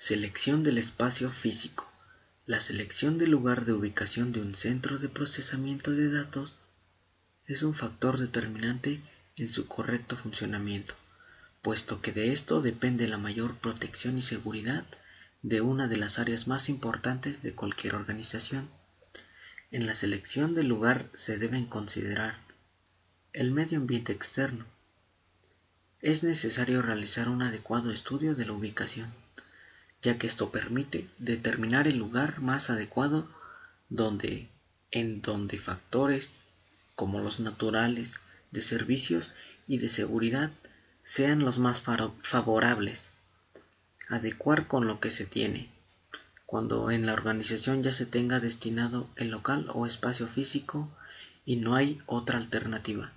Selección del espacio físico. La selección del lugar de ubicación de un centro de procesamiento de datos es un factor determinante en su correcto funcionamiento, puesto que de esto depende la mayor protección y seguridad de una de las áreas más importantes de cualquier organización. En la selección del lugar se deben considerar el medio ambiente externo. Es necesario realizar un adecuado estudio de la ubicación, ya que esto permite determinar el lugar más adecuado en donde factores como los naturales, de servicios y de seguridad sean los más favorables. Adecuar con lo que se tiene. Cuando en la organización ya se tenga destinado el local o espacio físico y no hay otra alternativa,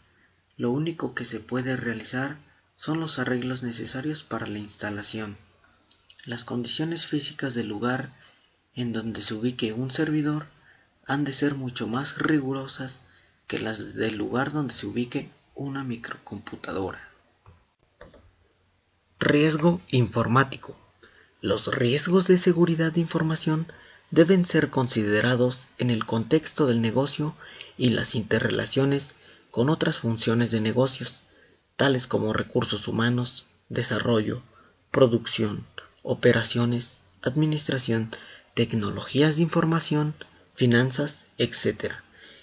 lo único que se puede realizar son los arreglos necesarios para la instalación. Las condiciones físicas del lugar en donde se ubique un servidor han de ser mucho más rigurosas que las del lugar donde se ubique una microcomputadora. Riesgo informático. Los riesgos de seguridad de información deben ser considerados en el contexto del negocio y las interrelaciones con otras funciones de negocios, tales como recursos humanos, desarrollo, producción, operaciones, administración, tecnologías de información, finanzas, etc.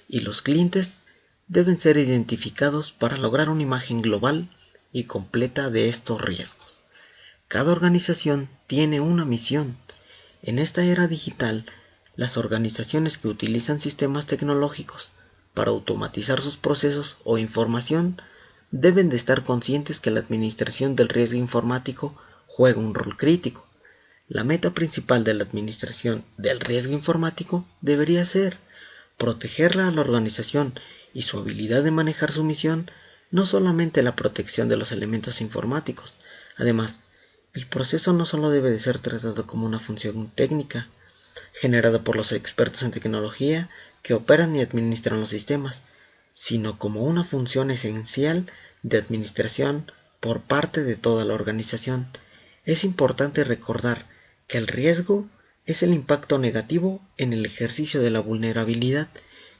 Y los clientes deben ser identificados para lograr una imagen global y completa de estos riesgos. Cada organización tiene una misión. En esta era digital, las organizaciones que utilizan sistemas tecnológicos para automatizar sus procesos o información deben de estar conscientes que la administración del riesgo informático juega un rol crítico. La meta principal de la administración del riesgo informático debería ser protegerla a la organización y su habilidad de manejar su misión, no solamente la protección de los elementos informáticos. Además, el proceso no solo debe de ser tratado como una función técnica, generada por los expertos en tecnología que operan y administran los sistemas, sino como una función esencial de administración por parte de toda la organización. Es importante recordar que el riesgo es el impacto negativo en el ejercicio de la vulnerabilidad,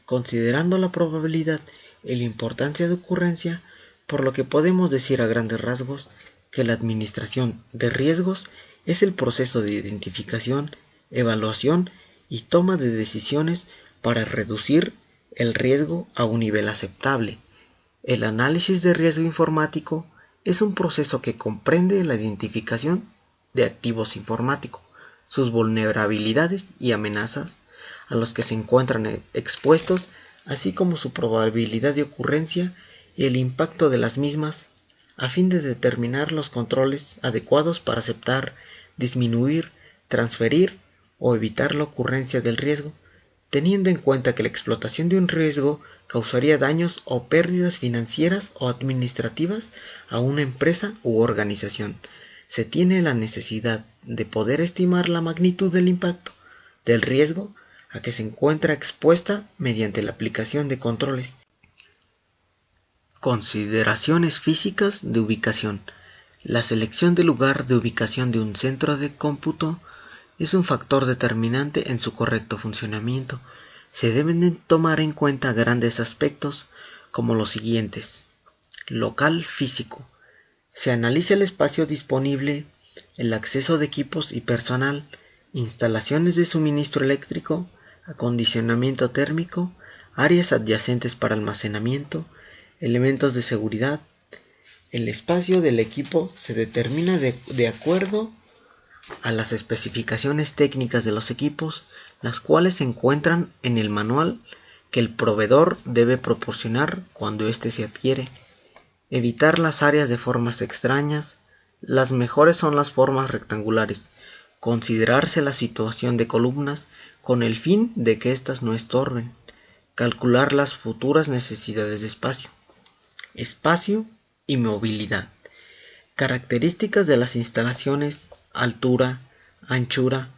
considerando la probabilidad y la importancia de ocurrencia, por lo que podemos decir a grandes rasgos que la administración de riesgos es el proceso de identificación, evaluación y toma de decisiones para reducir el riesgo a un nivel aceptable. El análisis de riesgo informático es un proceso que comprende la identificación de activos informáticos, sus vulnerabilidades y amenazas a los que se encuentran expuestos, así como su probabilidad de ocurrencia y el impacto de las mismas, a fin de determinar los controles adecuados para aceptar, disminuir, transferir o evitar la ocurrencia del riesgo, teniendo en cuenta que la explotación de un riesgo causaría daños o pérdidas financieras o administrativas a una empresa u organización. Se tiene la necesidad de poder estimar la magnitud del impacto del riesgo a que se encuentra expuesta mediante la aplicación de controles. Consideraciones físicas de ubicación. La selección del lugar de ubicación de un centro de cómputo es un factor determinante en su correcto funcionamiento. Se deben de tomar en cuenta grandes aspectos como los siguientes. Local físico. Se analiza el espacio disponible, el acceso de equipos y personal, instalaciones de suministro eléctrico, acondicionamiento térmico, áreas adyacentes para almacenamiento, elementos de seguridad. El espacio del equipo se determina de acuerdo a las especificaciones técnicas de los equipos, las cuales se encuentran en el manual que el proveedor debe proporcionar cuando éste se adquiere. Evitar las áreas de formas extrañas. Las mejores son las formas rectangulares. Considerarse la situación de columnas con el fin de que éstas no estorben. Calcular las futuras necesidades de espacio. Espacio y movilidad. Características de las instalaciones: altura, anchura,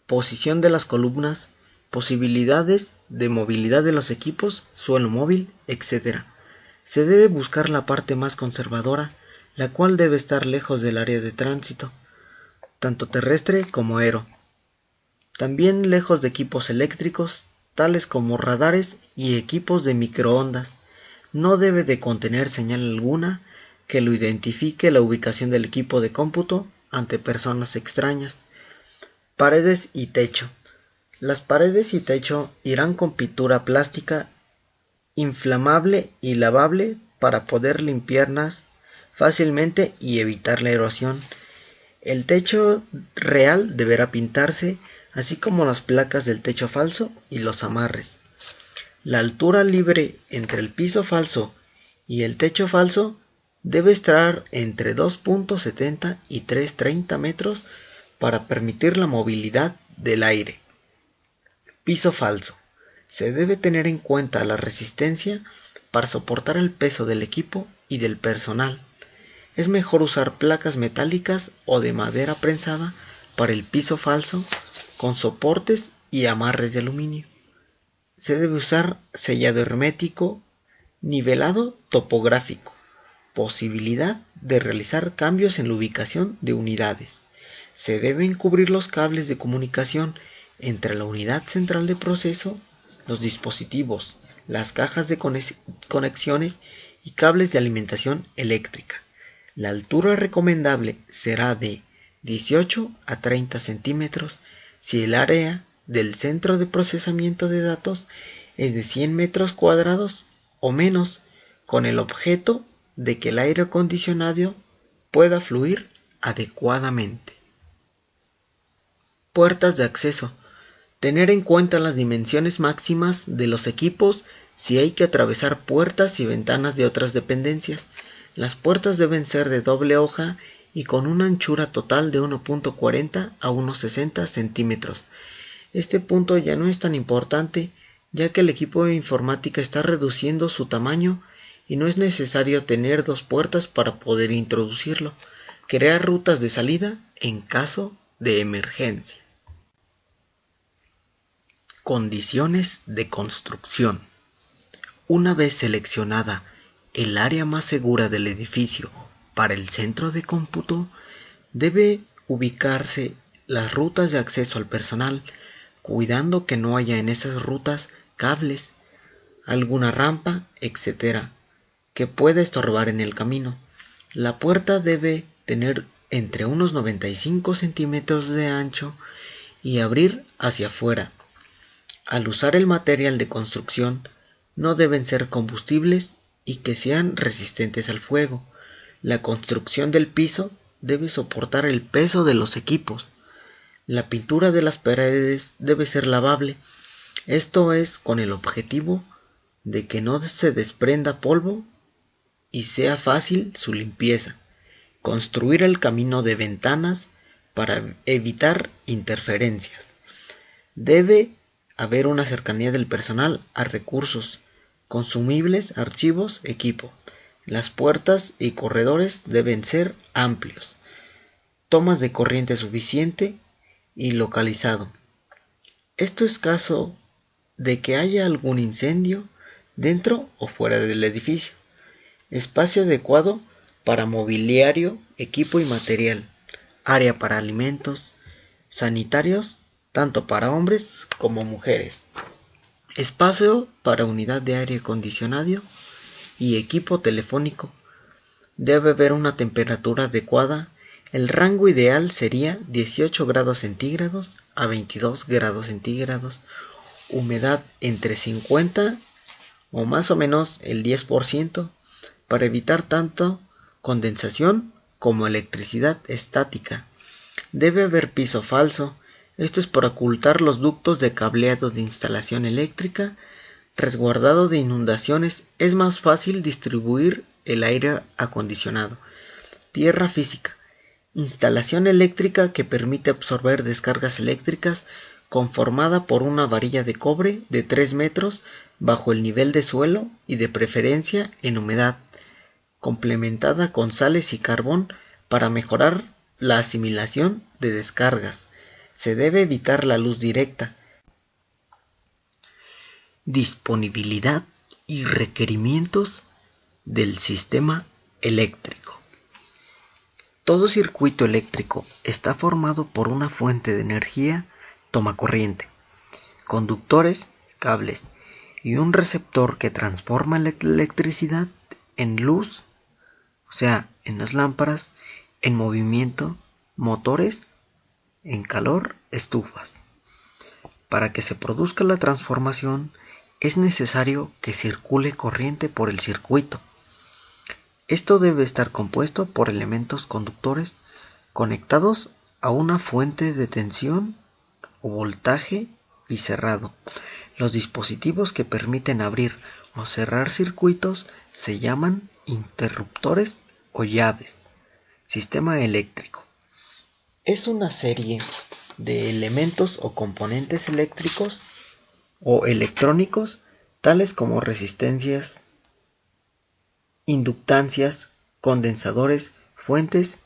posición de las columnas, posibilidades de movilidad de los equipos, suelo móvil, etc. Se debe buscar la parte más conservadora, la cual debe estar lejos del área de tránsito. tanto terrestre como aéreo. También lejos de equipos eléctricos, tales como radares y equipos de microondas. No debe de contener señal alguna que lo identifique la ubicación del equipo de cómputo ante personas extrañas. Paredes y techo. Las paredes y techo irán con pintura plástica inflamable y lavable para poder limpiarlas fácilmente y evitar la erosión. El techo real deberá pintarse, así como las placas del techo falso y los amarres. La altura libre entre el piso falso y el techo falso debe estar entre 2.70 y 3.30 metros para permitir la movilidad del aire. Piso falso. Se debe tener en cuenta la resistencia para soportar el peso del equipo y del personal. Es mejor usar placas metálicas o de madera prensada para el piso falso con soportes y amarres de aluminio. Se debe usar sellado hermético, nivelado topográfico, posibilidad de realizar cambios en la ubicación de unidades. Se deben cubrir los cables de comunicación entre la unidad central de proceso, los dispositivos, las cajas de conexiones y cables de alimentación eléctrica. La altura recomendable será de 18 a 30 centímetros si el área del centro de procesamiento de datos es de 100 metros cuadrados o menos, con el objeto de que el aire acondicionado pueda fluir adecuadamente. Puertas de acceso. Tener en cuenta las dimensiones máximas de los equipos si hay que atravesar puertas y ventanas de otras dependencias. Las puertas deben ser de doble hoja y con una anchura total de 1.40 a 1.60 centímetros. Este punto ya no es tan importante, ya que el equipo de informática está reduciendo su tamaño y no es necesario tener dos puertas para poder introducirlo. Crear rutas de salida en caso de emergencia. Condiciones de construcción. Una vez seleccionada el área más segura del edificio para el centro de cómputo, debe ubicarse las rutas de acceso al personal, cuidando que no haya en esas rutas cables, alguna rampa, etc., que pueda estorbar en el camino. La puerta debe tener entre unos 95 centímetros de ancho y abrir hacia afuera. Al usar el material de construcción, no deben ser combustibles y que sean resistentes al fuego. La construcción del piso debe soportar el peso de los equipos. La pintura de las paredes debe ser lavable. Esto es con el objetivo de que no se desprenda polvo y sea fácil su limpieza. Construir el camino de ventanas para evitar interferencias. Debe haber una cercanía del personal a recursos, consumibles, archivos, equipo. Las puertas y corredores deben ser amplios. Tomas de corriente suficiente y localizado. Esto es caso de que haya algún incendio dentro o fuera del edificio. Espacio adecuado para mobiliario, equipo y material. Área para alimentos sanitarios, tanto para hombres como mujeres. Espacio para unidad de aire acondicionado y equipo telefónico. Debe haber una temperatura adecuada. El rango ideal sería 18 grados centígrados a 22 grados centígrados. Humedad entre 50 o más o menos el 10% para evitar tanto condensación como electricidad estática. Debe haber piso falso. Esto es para ocultar los ductos de cableado de instalación eléctrica. Resguardado de inundaciones, es más fácil distribuir el aire acondicionado. Tierra física. Instalación eléctrica que permite absorber descargas eléctricas conformada por una varilla de cobre de 3 metros bajo el nivel de suelo y de preferencia en humedad, complementada con sales y carbón para mejorar la asimilación de descargas. Se debe evitar la luz directa. Disponibilidad y requerimientos del sistema eléctrico. Todo circuito eléctrico está formado por una fuente de energía, toma corriente, conductores, cables y un receptor que transforma la electricidad en luz, o sea, en las lámparas, en movimiento, motores, en calor, estufas. Para que se produzca la transformación, es necesario que circule corriente por el circuito. Esto debe estar compuesto por elementos conductores conectados a una fuente de tensión o voltaje y cerrado. Los dispositivos que permiten abrir o cerrar circuitos se llaman interruptores o llaves. Sistema eléctrico. Es una serie de elementos o componentes eléctricos o electrónicos tales como resistencias, inductancias, condensadores, fuentes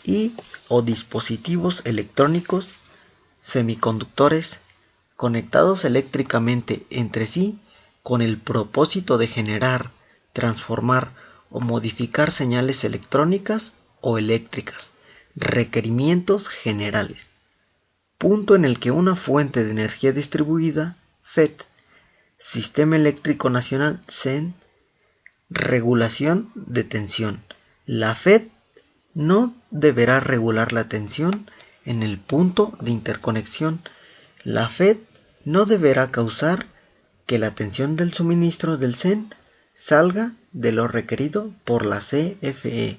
y o dispositivos electrónicos, semiconductores, conectados eléctricamente entre sí con el propósito de generar, transformar o modificar señales electrónicas o eléctricas. Requerimientos generales. Punto en el que una fuente de energía distribuida, FET, Sistema Eléctrico Nacional, SEN, regulación de tensión. La FET no deberá regular la tensión en el punto de interconexión. La FET no deberá causar que la tensión del suministro del SEN salga de lo requerido por la CFE.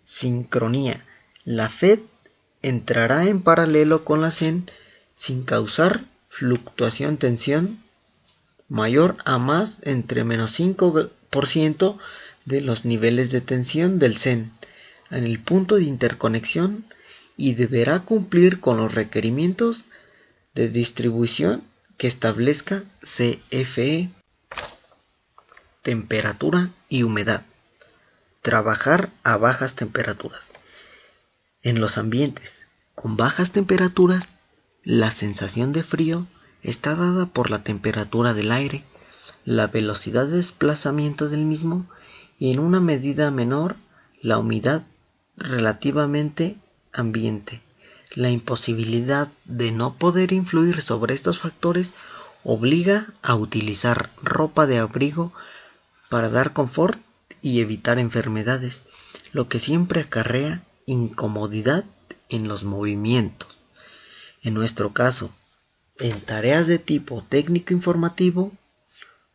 Sincronía. La FET entrará en paralelo con la SEN sin causar fluctuación tensión mayor a más entre menos 5% de los niveles de tensión del SEN en el punto de interconexión y deberá cumplir con los requerimientos de distribución que establezca CFE. Temperatura y humedad. Trabajar a bajas temperaturas. En los ambientes con bajas temperaturas, la sensación de frío está dada por la temperatura del aire, la velocidad de desplazamiento del mismo y en una medida menor la humedad relativamente ambiente. La imposibilidad de no poder influir sobre estos factores obliga a utilizar ropa de abrigo para dar confort y evitar enfermedades, lo que siempre acarrea incomodidad en los movimientos. En nuestro caso, en tareas de tipo técnico-informativo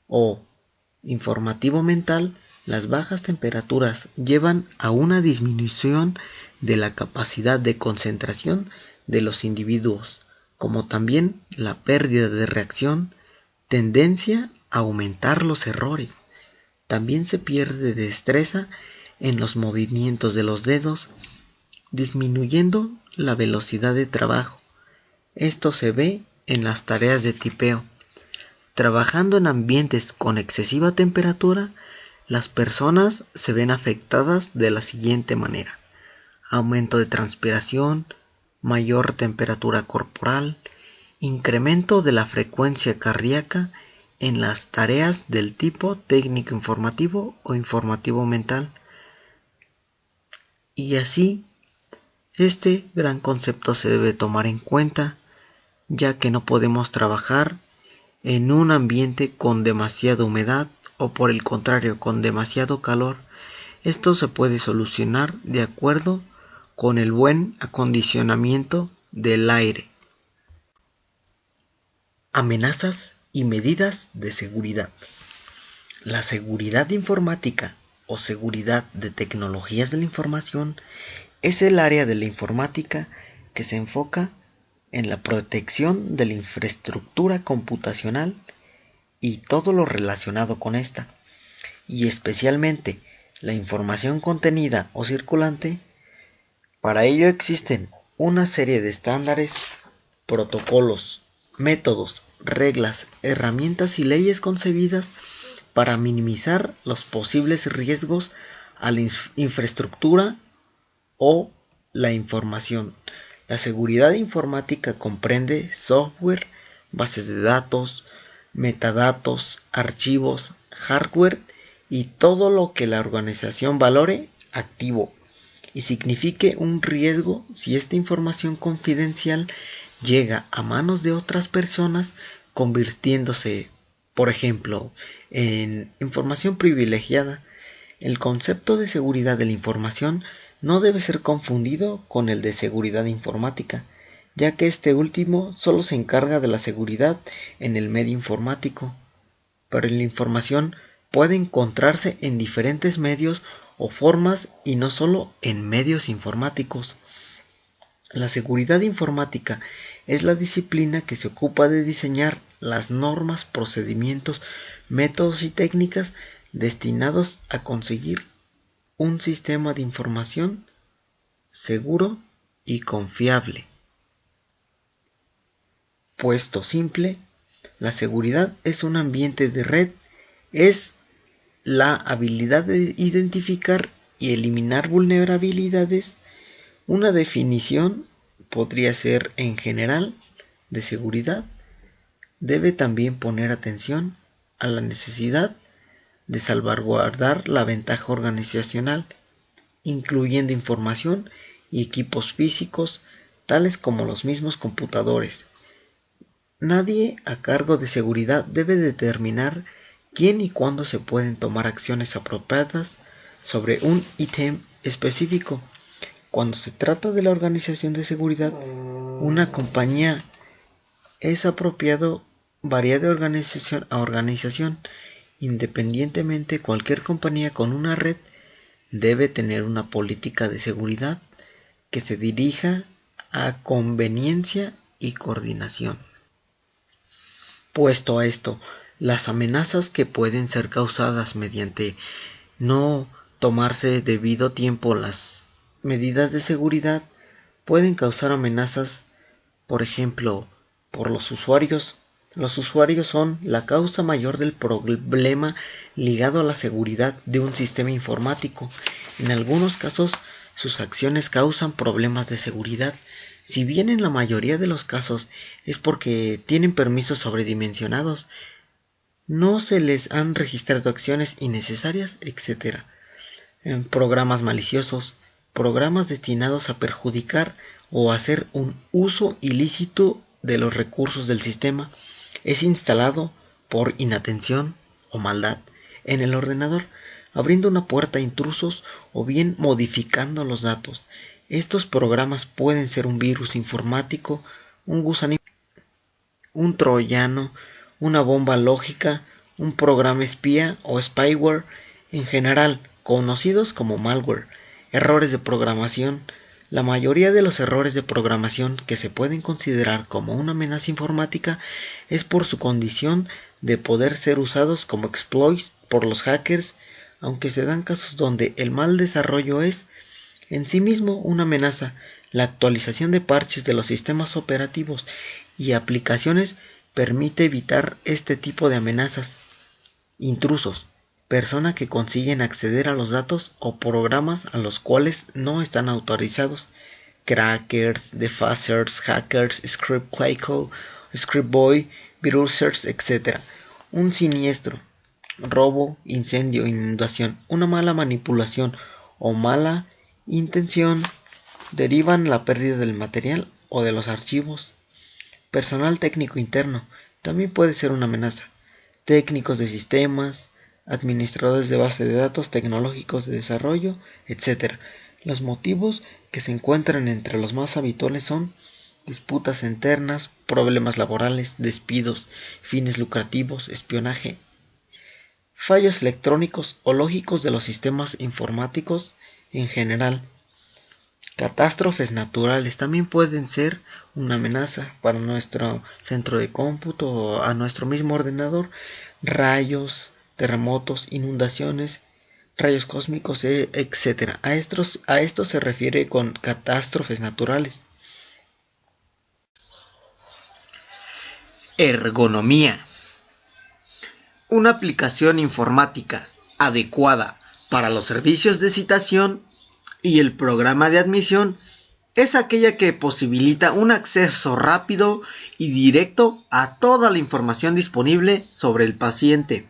o informativo-mental, las bajas temperaturas llevan a una disminución de la capacidad de concentración de los individuos, como también la pérdida de reacción, tendencia a aumentar los errores. También se pierde destreza en los movimientos de los dedos, disminuyendo la velocidad de trabajo. Esto se ve en las tareas de tipeo. Trabajando en ambientes con excesiva temperatura, las personas se ven afectadas de la siguiente manera: aumento de transpiración, mayor temperatura corporal, incremento de la frecuencia cardíaca en las tareas del tipo técnico informativo o informativo mental. Y así, este gran concepto se debe tomar en cuenta, ya que no podemos trabajar en un ambiente con demasiada humedad o por el contrario con demasiado calor. Esto se puede solucionar de acuerdo con el buen acondicionamiento del aire. Amenazas y medidas de seguridad. La seguridad informática o seguridad de tecnologías de la información es el área de la informática que se enfoca en la protección de la infraestructura computacional y todo lo relacionado con esta, y especialmente la información contenida o circulante. Para ello existen una serie de estándares, protocolos, métodos, reglas, herramientas y leyes concebidas para minimizar los posibles riesgos a la infraestructura o la información. La seguridad informática comprende software, bases de datos, metadatos, archivos, hardware y todo lo que la organización valore activo. y signifique un riesgo si esta información confidencial llega a manos de otras personas, convirtiéndose, por ejemplo, en información privilegiada. El concepto de seguridad de la información no debe ser confundido con el de seguridad informática, ya que este último solo se encarga de la seguridad en el medio informático, pero la información puede encontrarse en diferentes medios o formas y no solo en medios informáticos. La seguridad informática es la disciplina que se ocupa de diseñar las normas, procedimientos, métodos y técnicas destinados a conseguir un sistema de información seguro y confiable. Puesto simple, la seguridad es un ambiente de red, es la habilidad de identificar y eliminar vulnerabilidades. Una definición podría ser en general de seguridad. Debe también poner atención a la necesidad de salvaguardar la ventaja organizacional, incluyendo información y equipos físicos, tales como los mismos computadores. Nadie a cargo de seguridad debe determinar quién y cuándo se pueden tomar acciones apropiadas sobre un ítem específico. Cuando se trata de la organización de seguridad, una compañía es apropiado varía de organización a organización. Independientemente, cualquier compañía con una red debe tener una política de seguridad que se dirija a conveniencia y coordinación. Puesto a esto, las amenazas que pueden ser causadas mediante no tomarse debido tiempo las medidas de seguridad pueden causar amenazas, por ejemplo, por los usuarios. Los usuarios son la causa mayor del problema ligado a la seguridad de un sistema informático. En algunos casos, sus acciones causan problemas de seguridad, si bien en la mayoría de los casos es porque tienen permisos sobredimensionados, no se les han registrado acciones innecesarias, etc. Programas maliciosos, programas destinados a perjudicar o hacer un uso ilícito de los recursos del sistema, es instalado por inatención o maldad en el ordenador, abriendo una puerta a intrusos o bien modificando los datos. Estos programas pueden ser un virus informático, un gusanillo, un troyano, una bomba lógica, un programa espía o spyware, en general conocidos como malware. Errores de programación. La mayoría de los errores de programación que se pueden considerar como una amenaza informática es por su condición de poder ser usados como exploits por los hackers, aunque se dan casos donde el mal desarrollo es en sí mismo una amenaza. La actualización de parches de los sistemas operativos y aplicaciones permite evitar este tipo de amenazas. Intrusos. Personas que consiguen acceder a los datos o programas a los cuales no están autorizados. Crackers, defacers, hackers, script-clacker, script-boy, virusers, etc. Un siniestro. Robo, incendio, inundación, una mala manipulación o mala intención derivan la pérdida del material o de los archivos. Personal técnico interno también puede ser una amenaza. Técnicos de sistemas, administradores de base de datos, tecnológicos de desarrollo, etc. Los motivos que se encuentran entre los más habituales son disputas internas, problemas laborales, despidos, fines lucrativos, espionaje, fallos electrónicos o lógicos de los sistemas informáticos en general. Catástrofes naturales también pueden ser una amenaza para nuestro centro de cómputo o a nuestro mismo ordenador. Rayos, terremotos, inundaciones, rayos cósmicos, etc. A esto se refiere con catástrofes naturales. Ergonomía. Una aplicación informática adecuada para los servicios de citación y el programa de admisión es aquella que posibilita un acceso rápido y directo a toda la información disponible sobre el paciente.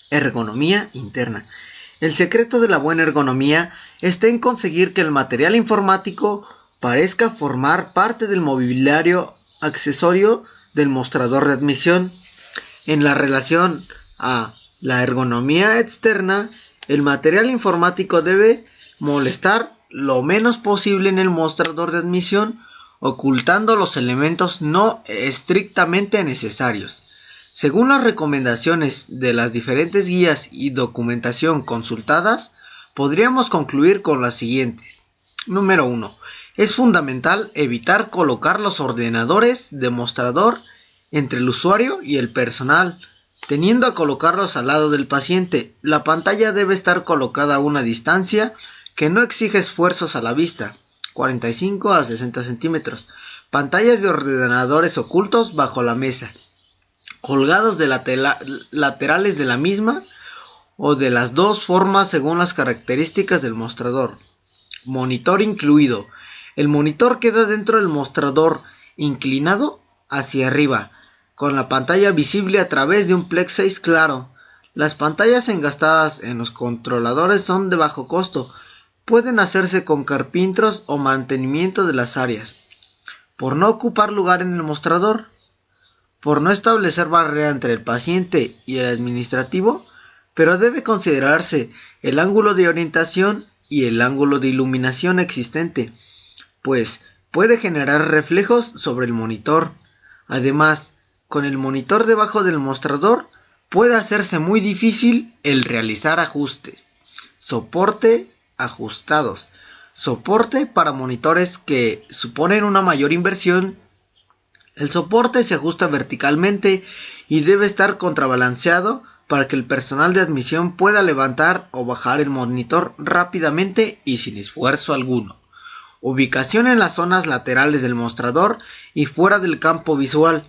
Ergonomía interna. El secreto de la buena ergonomía está en conseguir que el material informático parezca formar parte del mobiliario accesorio del mostrador de admisión. En la relación a la ergonomía externa, el material informático debe molestar lo menos posible en el mostrador de admisión, ocultando los elementos no estrictamente necesarios. Según las recomendaciones de las diferentes guías y documentación consultadas, podríamos concluir con las siguientes. Número 1. Es fundamental evitar colocar los ordenadores de mostrador entre el usuario y el personal, teniendo a colocarlos al lado del paciente. La pantalla debe estar colocada a una distancia que no exige esfuerzos a la vista, 45 a 60 centímetros. Pantallas de ordenadores ocultos bajo la mesa, colgados de laterales de la misma o de las dos formas según las características del mostrador. Monitor incluido. El monitor queda dentro del mostrador, inclinado hacia arriba, con la pantalla visible a través de un plexiglas claro. Las pantallas engastadas en los controladores son de bajo costo. Pueden hacerse con carpinteros o mantenimiento de las áreas. Por no ocupar lugar en el mostrador. Por no establecer barrera entre el paciente y el administrativo, pero debe considerarse el ángulo de orientación y el ángulo de iluminación existente, pues puede generar reflejos sobre el monitor. Además, con el monitor debajo del mostrador, puede hacerse muy difícil el realizar ajustes. Soporte ajustados. Soporte para monitores que suponen una mayor inversión. El soporte se ajusta verticalmente y debe estar contrabalanceado para que el personal de admisión pueda levantar o bajar el monitor rápidamente y sin esfuerzo alguno. Ubicación en las zonas laterales del mostrador y fuera del campo visual.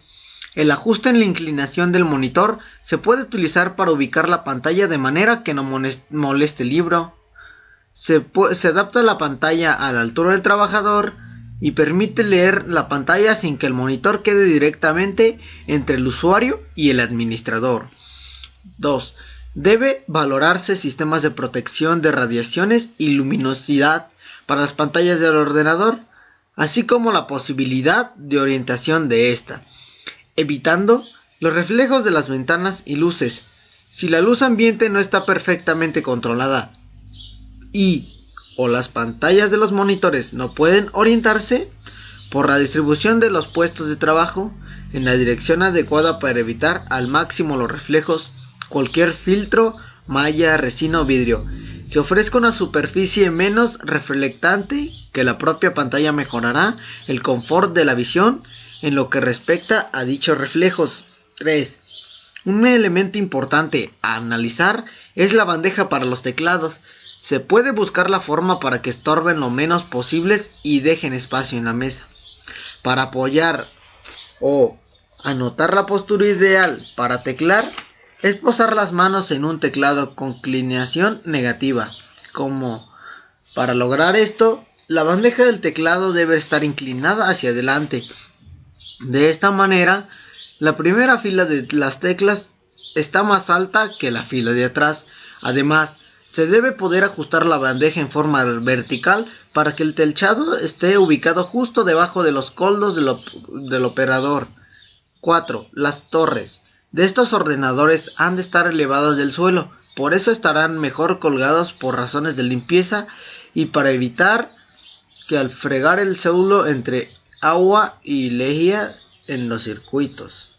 El ajuste en la inclinación del monitor se puede utilizar para ubicar la pantalla de manera que no moleste el libro. Se adapta la pantalla a la altura del trabajador y permite leer la pantalla sin que el monitor quede directamente entre el usuario y el administrador. 2. Debe valorarse sistemas de protección de radiaciones y luminosidad para las pantallas del ordenador, así como la posibilidad de orientación de esta, evitando los reflejos de las ventanas y luces. Si la luz ambiente no está perfectamente controlada o las pantallas de los monitores no pueden orientarse por la distribución de los puestos de trabajo en la dirección adecuada para evitar al máximo los reflejos, cualquier filtro, malla, resina o vidrio que ofrezca una superficie menos reflectante que la propia pantalla mejorará el confort de la visión en lo que respecta a dichos reflejos. 3. Un elemento importante a analizar es la bandeja para los teclados. Se puede buscar la forma para que estorben lo menos posibles y dejen espacio en la mesa. Para apoyar o anotar la postura ideal para teclar es posar las manos en un teclado con inclinación negativa. Para lograr esto, la bandeja del teclado debe estar inclinada hacia adelante. De esta manera, la primera fila de las teclas está más alta que la fila de atrás. Además, se debe poder ajustar la bandeja en forma vertical para que el teclado esté ubicado justo debajo de los codos del operador. 4. Las torres de estos ordenadores han de estar elevadas del suelo, por eso estarán mejor colgados por razones de limpieza y para evitar que al fregar el suelo entre agua y lejía en los circuitos.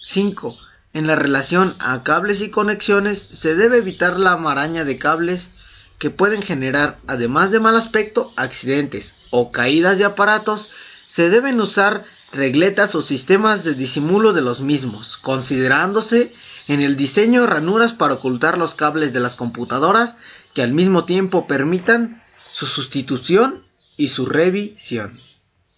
5. En la relación a cables y conexiones se debe evitar la maraña de cables que pueden generar, además de mal aspecto, accidentes o caídas de aparatos. Se deben usar regletas o sistemas de disimulo de los mismos, considerándose en el diseño ranuras para ocultar los cables de las computadoras que al mismo tiempo permitan su sustitución y su revisión.